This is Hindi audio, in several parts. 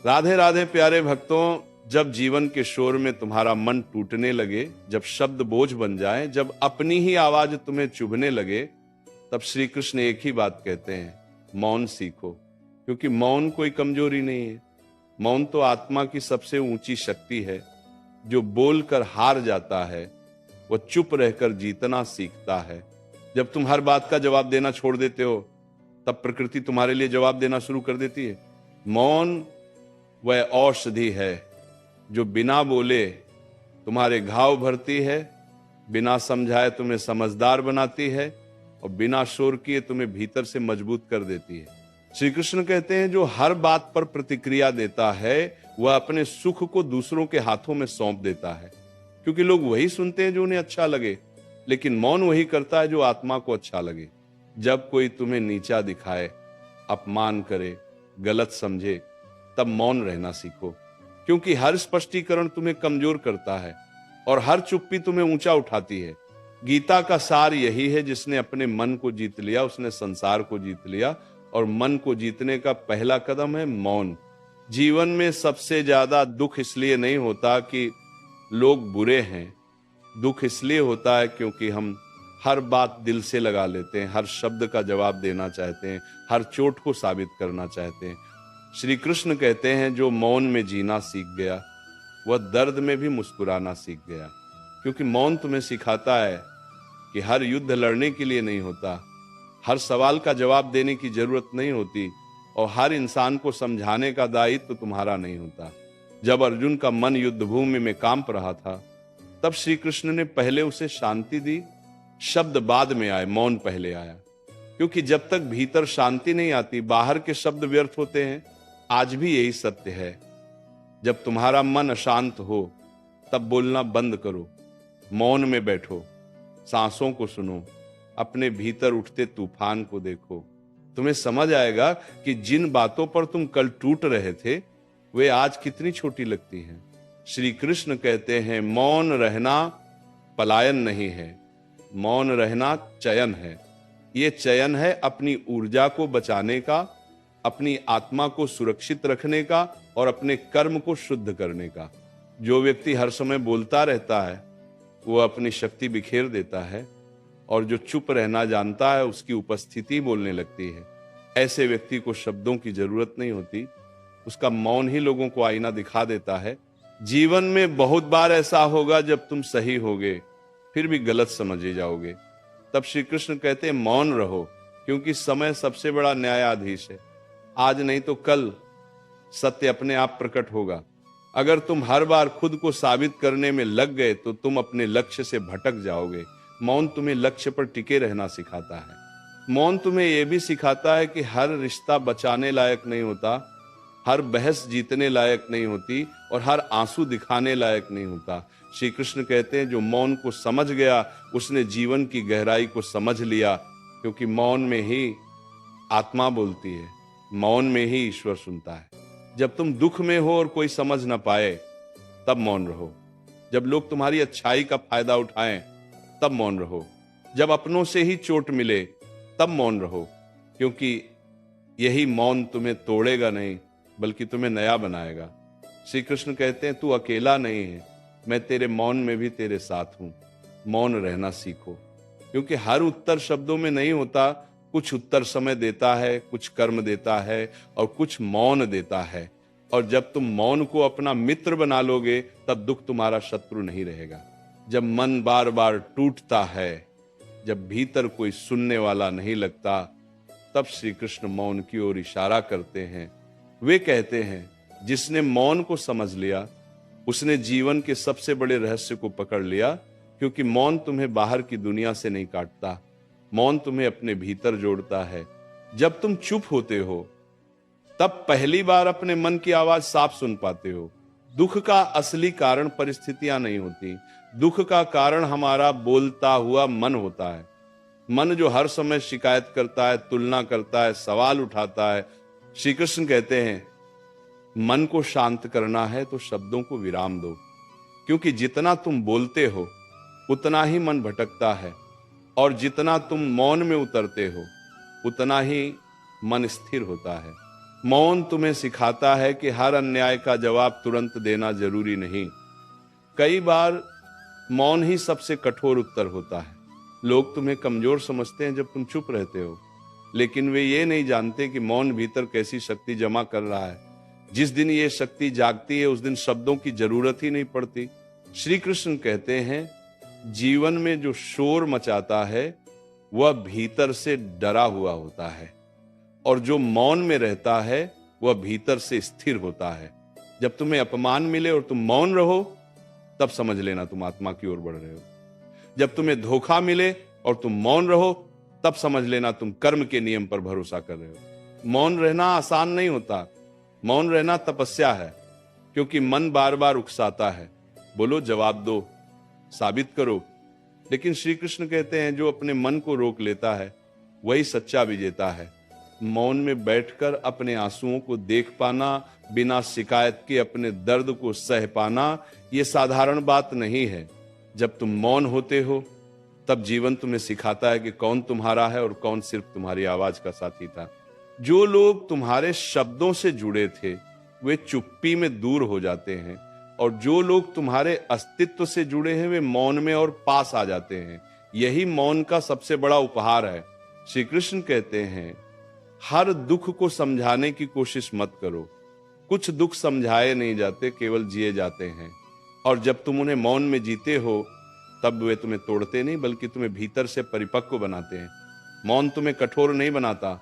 राधे राधे प्यारे भक्तों, जब जीवन के शोर में तुम्हारा मन टूटने लगे, जब शब्द बोझ बन जाए, जब अपनी ही आवाज तुम्हें चुभने लगे, तब श्री कृष्ण एक ही बात कहते हैं, मौन सीखो। क्योंकि मौन कोई कमजोरी नहीं है। मौन तो आत्मा की सबसे ऊंची शक्ति है। जो बोलकर हार जाता है वह चुप रहकर जीतना सीखता है। जब तुम हर बात का जवाब देना छोड़ देते हो, तब प्रकृति तुम्हारे लिए जवाब देना शुरू कर देती है। मौन वह औषधि है जो बिना बोले तुम्हारे घाव भरती है, बिना समझाए तुम्हें समझदार बनाती है और बिना शोर किए तुम्हें भीतर से मजबूत कर देती है। श्री कृष्ण कहते हैं, जो हर बात पर प्रतिक्रिया देता है वह अपने सुख को दूसरों के हाथों में सौंप देता है। क्योंकि लोग वही सुनते हैं जो उन्हें अच्छा लगे, लेकिन मौन वही करता है जो आत्मा को अच्छा लगे। जब कोई तुम्हें नीचा दिखाए, अपमान करे, गलत समझे, तब मौन रहना सीखो। क्योंकि हर स्पष्टीकरण तुम्हें कमजोर करता है और हर चुप्पी तुम्हें ऊंचा उठाती है। गीता का सार यही है, जिसने अपने मन को जीत लिया उसने संसार को जीत लिया। और मन को जीतने का पहला कदम है मौन। जीवन में सबसे ज्यादा दुख इसलिए नहीं होता कि लोग बुरे हैं, दुख इसलिए होता है क्योंकि हम हर बात दिल से लगा लेते हैं, हर शब्द का जवाब देना चाहते हैं, हर चोट को साबित करना चाहते हैं। श्री कृष्ण कहते हैं, जो मौन में जीना सीख गया वह दर्द में भी मुस्कुराना सीख गया। क्योंकि मौन तुम्हें सिखाता है कि हर युद्ध लड़ने के लिए नहीं होता, हर सवाल का जवाब देने की जरूरत नहीं होती और हर इंसान को समझाने का दायित्व तुम्हारा नहीं होता। जब अर्जुन का मन युद्ध भूमि में कांप रहा था, तब श्री कृष्ण ने पहले उसे शांति दी। शब्द बाद में आए, मौन पहले आया। क्योंकि जब तक भीतर शांति नहीं आती, बाहर के शब्द व्यर्थ होते हैं। आज भी यही सत्य है। जब तुम्हारा मन अशांत हो, तब बोलना बंद करो, मौन में बैठो, सांसों को सुनो, अपने भीतर उठते तूफान को देखो। तुम्हें समझ आएगा कि जिन बातों पर तुम कल टूट रहे थे वे आज कितनी छोटी लगती हैं। श्री कृष्ण कहते हैं, मौन रहना पलायन नहीं है, मौन रहना चयन है। ये चयन है अपनी ऊर्जा को बचाने का, अपनी आत्मा को सुरक्षित रखने का और अपने कर्म को शुद्ध करने का। जो व्यक्ति हर समय बोलता रहता है वो अपनी शक्ति बिखेर देता है, और जो चुप रहना जानता है उसकी उपस्थिति बोलने लगती है। ऐसे व्यक्ति को शब्दों की जरूरत नहीं होती, उसका मौन ही लोगों को आईना दिखा देता है। जीवन में बहुत बार ऐसा होगा जब तुम सही होगे फिर भी गलत समझे जाओगे। तब श्री कृष्ण कहते हैं, मौन रहो, क्योंकि समय सबसे बड़ा न्यायाधीश है। आज नहीं तो कल सत्य अपने आप प्रकट होगा। अगर तुम हर बार खुद को साबित करने में लग गए तो तुम अपने लक्ष्य से भटक जाओगे। मौन तुम्हें लक्ष्य पर टिके रहना सिखाता है। मौन तुम्हें यह भी सिखाता है कि हर रिश्ता बचाने लायक नहीं होता, हर बहस जीतने लायक नहीं होती और हर आंसू दिखाने लायक नहीं होता। श्री कृष्ण कहते हैं, जो मौन को समझ गया उसने जीवन की गहराई को समझ लिया। क्योंकि मौन में ही आत्मा बोलती है, मौन में ही ईश्वर सुनता है। जब तुम दुख में हो और कोई समझ ना पाए, तब मौन रहो। जब लोग तुम्हारी अच्छाई का फायदा उठाएं, तब मौन रहो। जब अपनों से ही चोट मिले, तब मौन रहो। क्योंकि यही मौन तुम्हें तोड़ेगा नहीं बल्कि तुम्हें नया बनाएगा। श्री कृष्ण कहते हैं, तू अकेला नहीं है, मैं तेरे मौन में भी तेरे साथ हूं। मौन रहना सीखो। क्योंकि हर उत्तर शब्दों में नहीं होता, कुछ उत्तर समय देता है, कुछ कर्म देता है और कुछ मौन देता है। और जब तुम मौन को अपना मित्र बना लोगे, तब दुख तुम्हारा शत्रु नहीं रहेगा। जब मन बार बार टूटता है, जब भीतर कोई सुनने वाला नहीं लगता, तब श्री कृष्ण मौन की ओर इशारा करते हैं। वे कहते हैं, जिसने मौन को समझ लिया उसने जीवन के सबसे बड़े रहस्य को पकड़ लिया। क्योंकि मौन तुम्हें बाहर की दुनिया से नहीं काटता, मौन तुम्हें अपने भीतर जोड़ता है। जब तुम चुप होते हो तब पहली बार अपने मन की आवाज साफ सुन पाते हो। दुख का असली कारण परिस्थितियां नहीं होती, दुख का कारण हमारा बोलता हुआ मन होता है। मन जो हर समय शिकायत करता है, तुलना करता है, सवाल उठाता है। श्री कृष्ण कहते हैं, मन को शांत करना है तो शब्दों को विराम दो। क्योंकि जितना तुम बोलते हो उतना ही मन भटकता है, और जितना तुम मौन में उतरते हो उतना ही मन स्थिर होता है। मौन तुम्हें सिखाता है कि हर अन्याय का जवाब तुरंत देना जरूरी नहीं। कई बार मौन ही सबसे कठोर उत्तर होता है। लोग तुम्हें कमजोर समझते हैं जब तुम चुप रहते हो, लेकिन वे ये नहीं जानते कि मौन भीतर कैसी शक्ति जमा कर रहा है। जिस दिन ये शक्ति जागती है उस दिन शब्दों की जरूरत ही नहीं पड़ती। श्री कृष्ण कहते हैं, जीवन में जो शोर मचाता है वह भीतर से डरा हुआ होता है, और जो मौन में रहता है वह भीतर से स्थिर होता है। जब तुम्हें अपमान मिले और तुम मौन रहो, तब समझ लेना तुम आत्मा की ओर बढ़ रहे हो। जब तुम्हें धोखा मिले और तुम मौन रहो, तब समझ लेना तुम कर्म के नियम पर भरोसा कर रहे हो। मौन रहना आसान नहीं होता। मौन रहना तपस्या है, क्योंकि मन बार बार उकसाता है, बोलो, जवाब दो, साबित करो। लेकिन श्री कृष्ण कहते हैं, जो अपने मन को रोक लेता है वही सच्चा विजेता है। मौन में बैठकर अपने आंसुओं को देख पाना, बिना शिकायत के अपने दर्द को सह पाना, यह साधारण बात नहीं है। जब तुम मौन होते हो तब जीवन तुम्हें सिखाता है कि कौन तुम्हारा है और कौन सिर्फ तुम्हारी आवाज का साथी था। जो लोग तुम्हारे शब्दों से जुड़े थे वे चुप्पी में दूर हो जाते हैं, और जो लोग तुम्हारे अस्तित्व से जुड़े हैं वे मौन में और पास आ जाते हैं। यही मौन का सबसे बड़ा उपहार है। श्री कृष्ण कहते हैं, हर दुख को समझाने की कोशिश मत करो। कुछ दुख समझाए नहीं जाते, केवल जिए जाते हैं। और जब तुम उन्हें मौन में जीते हो तब वे तुम्हें तोड़ते नहीं, बल्कि तुम्हें भीतर से परिपक्व बनाते हैं। मौन तुम्हें कठोर नहीं बनाता,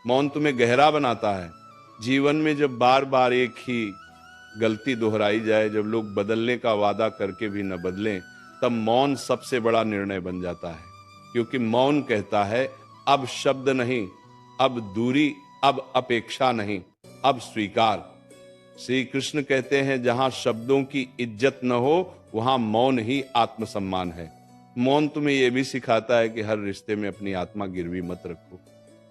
मौन तुम्हें गहरा बनाता है। जीवन में जब बार बार एक ही गलती दोहराई जाए, जब लोग बदलने का वादा करके भी न बदलें, तब मौन सबसे बड़ा निर्णय बन जाता है। क्योंकि मौन कहता है, अब शब्द नहीं, अब दूरी, अब अपेक्षा नहीं, अब स्वीकार। श्री कृष्ण कहते हैं, जहां शब्दों की इज्जत न हो वहां मौन ही आत्मसम्मान है। मौन तुम्हें यह भी सिखाता है कि हर रिश्ते में अपनी आत्मा गिरवी मत रखो।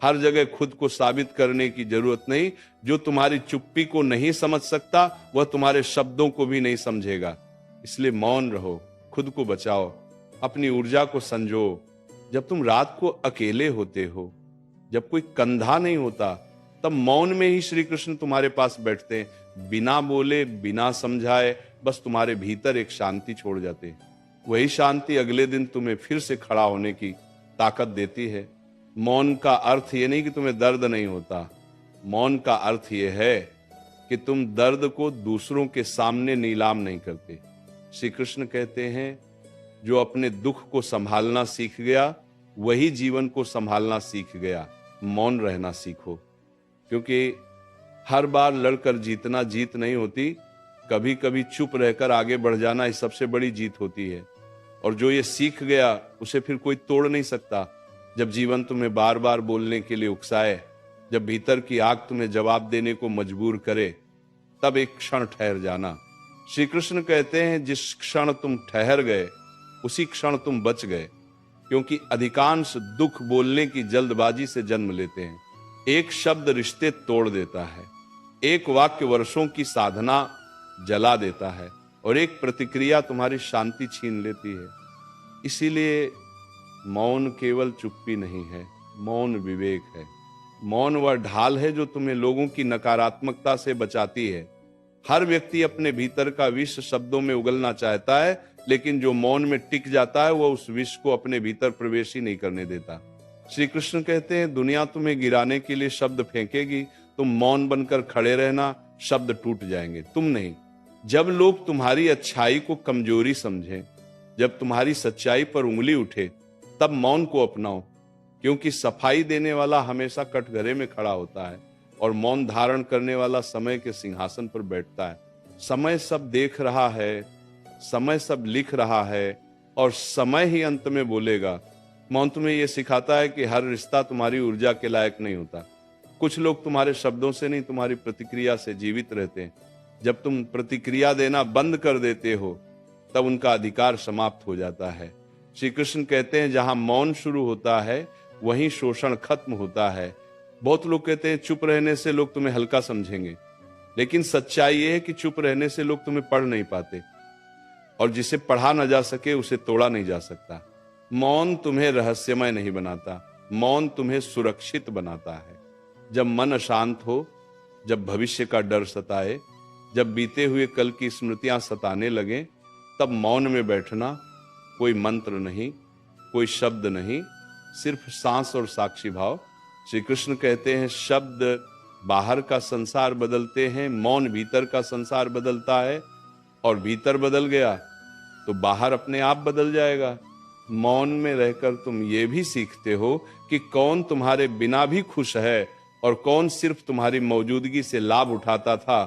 हर जगह खुद को साबित करने की जरूरत नहीं। जो तुम्हारी चुप्पी को नहीं समझ सकता वह तुम्हारे शब्दों को भी नहीं समझेगा। इसलिए मौन रहो, खुद को बचाओ, अपनी ऊर्जा को संजो। जब तुम रात को अकेले होते हो, जब कोई कंधा नहीं होता, तब मौन में ही श्री कृष्ण तुम्हारे पास बैठते हैं, बिना बोले, बिना समझाए, बस तुम्हारे भीतर एक शांति छोड़ जाते हैं। वही शांति अगले दिन तुम्हें फिर से खड़ा होने की ताकत देती है। मौन का अर्थ ये नहीं कि तुम्हें दर्द नहीं होता। मौन का अर्थ ये है कि तुम दर्द को दूसरों के सामने नीलाम नहीं करते। श्री कृष्ण कहते हैं, जो अपने दुख को संभालना सीख गया वही जीवन को संभालना सीख गया। मौन रहना सीखो, क्योंकि हर बार लड़कर जीतना जीत नहीं होती। कभी कभी चुप रहकर आगे बढ़ जाना ही सबसे बड़ी जीत होती है। और जो ये सीख गया उसे फिर कोई तोड़ नहीं सकता। जब जीवन तुम्हें बार बार बोलने के लिए उकसाए, जब भीतर की आग तुम्हें जवाब देने को मजबूर करे, तब एक क्षण ठहर जाना। श्री कृष्ण कहते हैं, जिस क्षण तुम ठहर गए उसी क्षण तुम बच गए, क्योंकि अधिकांश दुख बोलने की जल्दबाजी से जन्म लेते हैं। एक शब्द रिश्ते तोड़ देता है, एक वाक्य वर्षों की साधना जला देता है, और एक प्रतिक्रिया तुम्हारी शांति छीन लेती है। इसीलिए मौन केवल चुप्पी नहीं है, मौन विवेक है। मौन वह ढाल है जो तुम्हें लोगों की नकारात्मकता से बचाती है। हर व्यक्ति अपने भीतर का विष शब्दों में उगलना चाहता है, लेकिन जो मौन में टिक जाता है वह उस विष को अपने भीतर प्रवेश ही नहीं करने देता। श्री कृष्ण कहते हैं, दुनिया तुम्हें गिराने के लिए शब्द फेंकेगी, तुम मौन बनकर खड़े रहना, शब्द टूट जाएंगे, तुम नहीं। जब लोग तुम्हारी अच्छाई को कमजोरी समझें, जब तुम्हारी सच्चाई पर उंगली उठे, तब मौन को अपनाओ, क्योंकि सफाई देने वाला हमेशा कटघरे में खड़ा होता है और मौन धारण करने वाला समय के सिंहासन पर बैठता है। समय सब देख रहा है, समय सब लिख रहा है, और समय ही अंत में बोलेगा। मौन तुम्हें यह सिखाता है कि हर रिश्ता तुम्हारी ऊर्जा के लायक नहीं होता। कुछ लोग तुम्हारे शब्दों से नहीं, तुम्हारी प्रतिक्रिया से जीवित रहते हैं। जब तुम प्रतिक्रिया देना बंद कर देते हो, तब उनका अधिकार समाप्त हो जाता है। श्री कृष्ण कहते हैं, जहां मौन शुरू होता है वहीं शोषण खत्म होता है। बहुत लोग कहते हैं चुप रहने से लोग तुम्हें हल्का समझेंगे, लेकिन सच्चाई यह है कि चुप रहने से लोग तुम्हें पढ़ नहीं पाते, और जिसे पढ़ा न जा सके उसे तोड़ा नहीं जा सकता। मौन तुम्हें रहस्यमय नहीं बनाता, मौन तुम्हें सुरक्षित बनाता है। जब मन अशांत हो जब भविष्य का डर सताए, जब बीते हुए कल की स्मृतियां सताने लगे, तब मौन में बैठना, कोई मंत्र नहीं, कोई शब्द नहीं, सिर्फ सांस और साक्षी भाव। श्री कृष्ण कहते हैं शब्द बाहर का संसार बदलते हैं, मौन भीतर का संसार बदलता है, और भीतर बदल गया तो बाहर अपने आप बदल जाएगा। मौन में रहकर तुम ये भी सीखते हो कि कौन तुम्हारे बिना भी खुश है और कौन सिर्फ तुम्हारी मौजूदगी से लाभ उठाता था।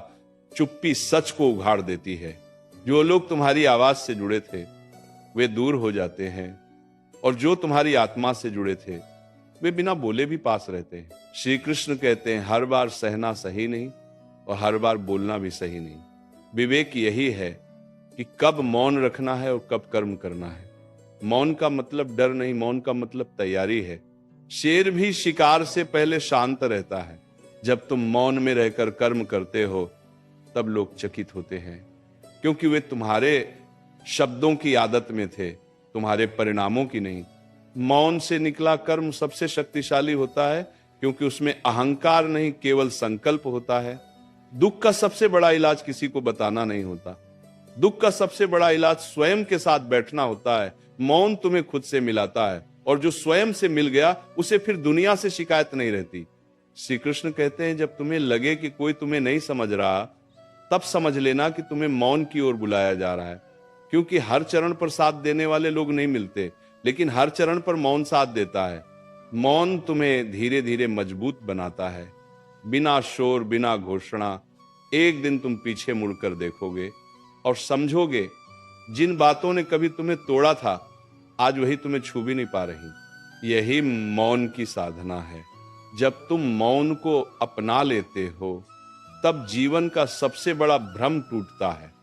चुप्पी सच को उघाड़ देती है। जो लोग तुम्हारी आवाज से जुड़े थे वे दूर हो जाते हैं, और जो तुम्हारी आत्मा से जुड़े थे वे बिना बोले भी पास रहते हैं। श्री कृष्ण कहते हैं हर बार सहना सही नहीं और हर बार बोलना भी सही नहीं। विवेक यही है कि कब मौन रखना है और कब कर्म करना है। मौन का मतलब डर नहीं, मौन का मतलब तैयारी है। शेर भी शिकार से पहले शांत रहता है। जब तुम मौन में रहकर कर्म करते हो तब लोग चकित होते हैं, क्योंकि वे तुम्हारे शब्दों की आदत में थे, तुम्हारे परिणामों की नहीं। मौन से निकला कर्म सबसे शक्तिशाली होता है, क्योंकि उसमें अहंकार नहीं, केवल संकल्प होता है। दुख का सबसे बड़ा इलाज किसी को बताना नहीं होता। दुख का सबसे बड़ा इलाज स्वयं के साथ बैठना होता है। मौन तुम्हें खुद से मिलाता है, और जो स्वयं से मिल गया उसे फिर दुनिया से शिकायत नहीं रहती। श्री कृष्ण कहते हैं जब तुम्हें लगे कि कोई तुम्हें नहीं समझ रहा, तब समझ लेना कि तुम्हें मौन की ओर बुलाया जा रहा है। क्योंकि हर चरण पर साथ देने वाले लोग नहीं मिलते, लेकिन हर चरण पर मौन साथ देता है। मौन तुम्हें धीरे धीरे मजबूत बनाता है। बिना शोर, बिना घोषणा, एक दिन तुम पीछे मुड़कर देखोगे और समझोगे जिन बातों ने कभी तुम्हें तोड़ा था आज वही तुम्हें छू भी नहीं पा रही। यही मौन की साधना है। जब तुम मौन को अपना लेते हो तब जीवन का सबसे बड़ा भ्रम टूटता है।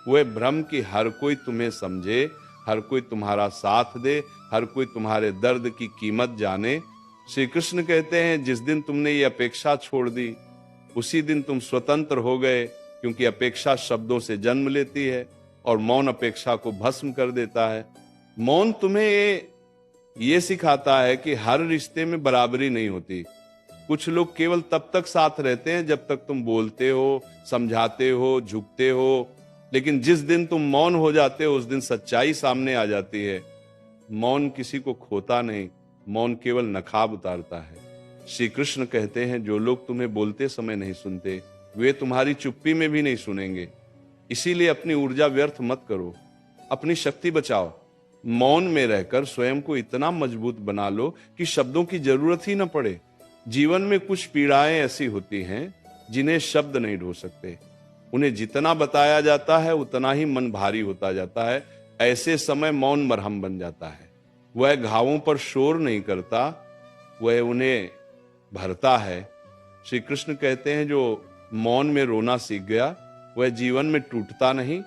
वह भ्रम कि हर कोई तुम्हें समझे, हर कोई तुम्हारा साथ दे, हर कोई तुम्हारे दर्द की कीमत जाने। श्री कृष्ण कहते हैं जिस दिन तुमने ये अपेक्षा छोड़ दी उसी दिन तुम स्वतंत्र हो गए, क्योंकि अपेक्षा शब्दों से जन्म लेती है और मौन अपेक्षा को भस्म कर देता है। मौन तुम्हें ये सिखाता है कि हर रिश्ते में बराबरी नहीं होती। कुछ लोग केवल तब तक साथ रहते हैं जब तक तुम बोलते हो, समझाते हो, झुकते हो, लेकिन जिस दिन तुम मौन हो जाते हो उस दिन सच्चाई सामने आ जाती है। मौन किसी को खोता नहीं, मौन केवल नकाब उतारता है। श्री कृष्ण कहते हैं जो लोग तुम्हें बोलते समय नहीं सुनते वे तुम्हारी चुप्पी में भी नहीं सुनेंगे। इसीलिए अपनी ऊर्जा व्यर्थ मत करो, अपनी शक्ति बचाओ। मौन में रहकर स्वयं को इतना मजबूत बना लो कि शब्दों की जरूरत ही न पड़े। जीवन में कुछ पीड़ाएं ऐसी होती हैं जिन्हें शब्द नहीं ढो सकते। उन्हें जितना बताया जाता है उतना ही मन भारी होता जाता है। ऐसे समय मौन मरहम बन जाता है। वह घावों पर शोर नहीं करता, वह उन्हें भरता है। श्री कृष्ण कहते हैं जो मौन में रोना सीख गया वह जीवन में टूटता नहीं,